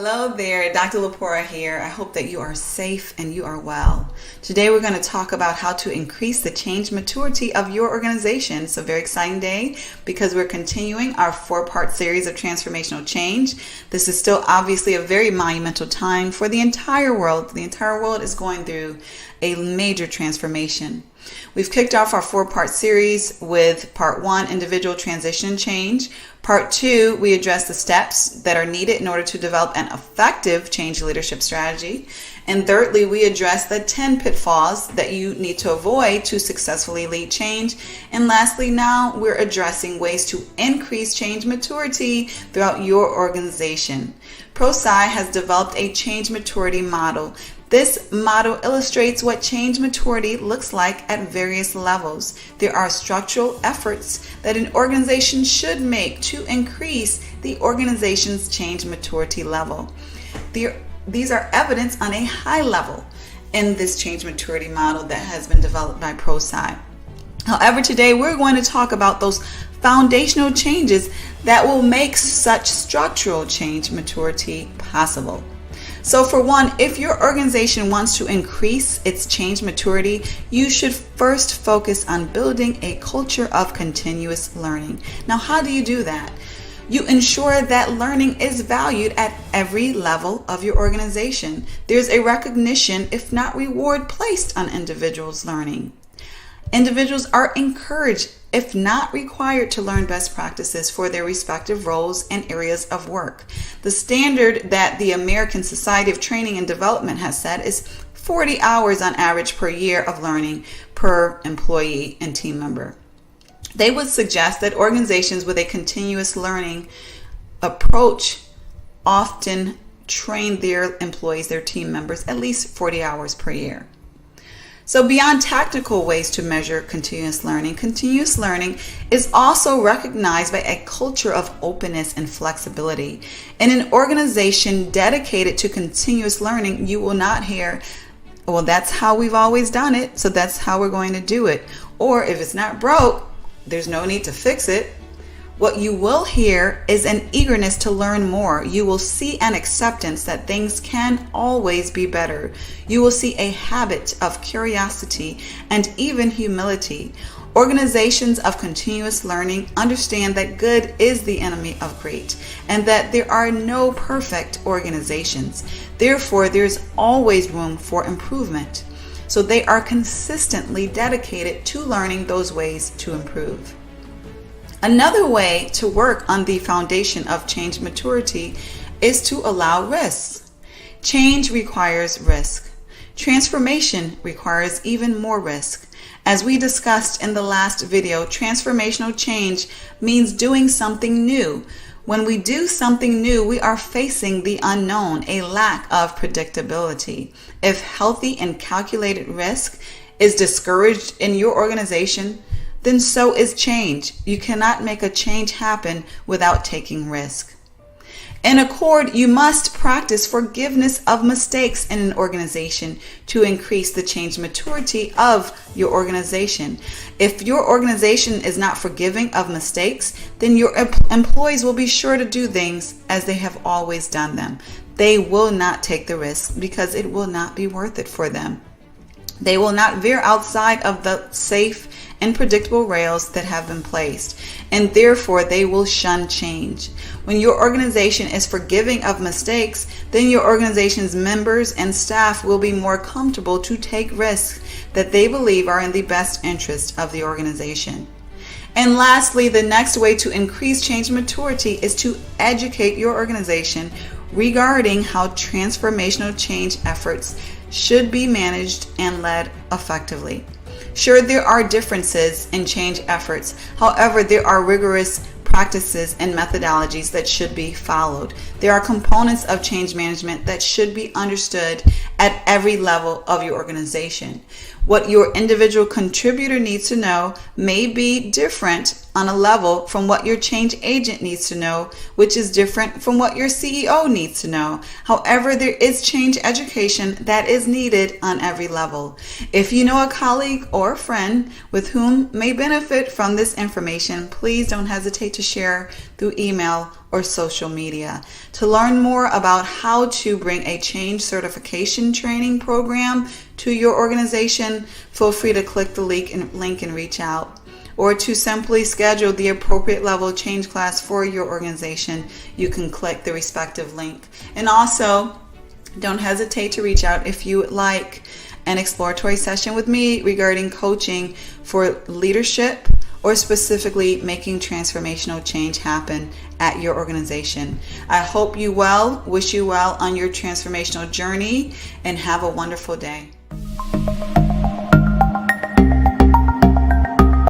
Hello there, Dr. Lepora here. I hope that you are safe and you are well. Today we're going to talk about how to increase the change maturity of your organization. It's a very exciting day because we're continuing our 4-part series of transformational change. This is still obviously a very monumental time for the entire world. The entire world is going through a major transformation. We've kicked off our 4-part series with part 1, individual transition change. Part 2, we address the steps that are needed in order to develop an effective change leadership strategy. And thirdly, we address the 10 pitfalls that you need to avoid to successfully lead change. And lastly, now we're addressing ways to increase change maturity throughout your organization. ProSci has developed a change maturity model. This model illustrates what change maturity looks like at various levels. There are structural efforts that an organization should make to increase the organization's change maturity level. These are evidenced on a high level in this change maturity model that has been developed by ProSci. However, today we're going to talk about those foundational changes that will make such structural change maturity possible. So for one, if your organization wants to increase its change maturity, you should first focus on building a culture of continuous learning. Now, how do you do that? You ensure that learning is valued at every level of your organization. There's a recognition, if not reward, placed on individuals' learning. Individuals are encouraged, if not required, to learn best practices for their respective roles and areas of work. The standard that the American Society of Training and Development has set is 40 hours on average per year of learning per employee and team member. They would suggest that organizations with a continuous learning approach often train their employees, their team members, at least 40 hours per year. So beyond tactical ways to measure continuous learning is also recognized by a culture of openness and flexibility. In an organization dedicated to continuous learning, you will not hear, well, that's how we've always done it, so that's how we're going to do it. Or if it's not broke, there's no need to fix it. What you will hear is an eagerness to learn more. You will see an acceptance that things can always be better. You will see a habit of curiosity and even humility. Organizations of continuous learning understand that good is the enemy of great and that there are no perfect organizations. Therefore, there's always room for improvement. So they are consistently dedicated to learning those ways to improve. Another way to work on the foundation of change maturity is to allow risks. Change requires risk. Transformation requires even more risk. As we discussed in the last video, transformational change means doing something new. When we do something new, we are facing the unknown, a lack of predictability. If healthy and calculated risk is discouraged in your organization, then so is change. You cannot make a change happen without taking risk. In accord, you must practice forgiveness of mistakes in an organization to increase the change maturity of your organization. If your organization is not forgiving of mistakes, then your employees will be sure to do things as they have always done them. They will not take the risk because it will not be worth it for them. They will not veer outside of the safe and predictable rails that have been placed, and therefore they will shun change. When your organization is forgiving of mistakes, then your organization's members and staff will be more comfortable to take risks that they believe are in the best interest of the organization. And lastly, the next way to increase change maturity is to educate your organization regarding how transformational change efforts should be managed and led effectively. Sure, there are differences in change efforts. However, there are rigorous practices and methodologies that should be followed. There are components of change management that should be understood at every level of your organization. What your individual contributor needs to know may be different on a level from what your change agent needs to know, which is different from what your CEO needs to know. However, there is change education that is needed on every level. If you know a colleague or a friend with whom may benefit from this information, please don't hesitate to share through email or social media. To learn more about how to bring a change certification training program to your organization, feel free to click the link and reach out. Or to simply schedule the appropriate level change class for your organization, you can click the respective link. And also, don't hesitate to reach out if you would like an exploratory session with me regarding coaching for leadership or specifically making transformational change happen at your organization. I hope you well, wish you well on your transformational journey, and have a wonderful day.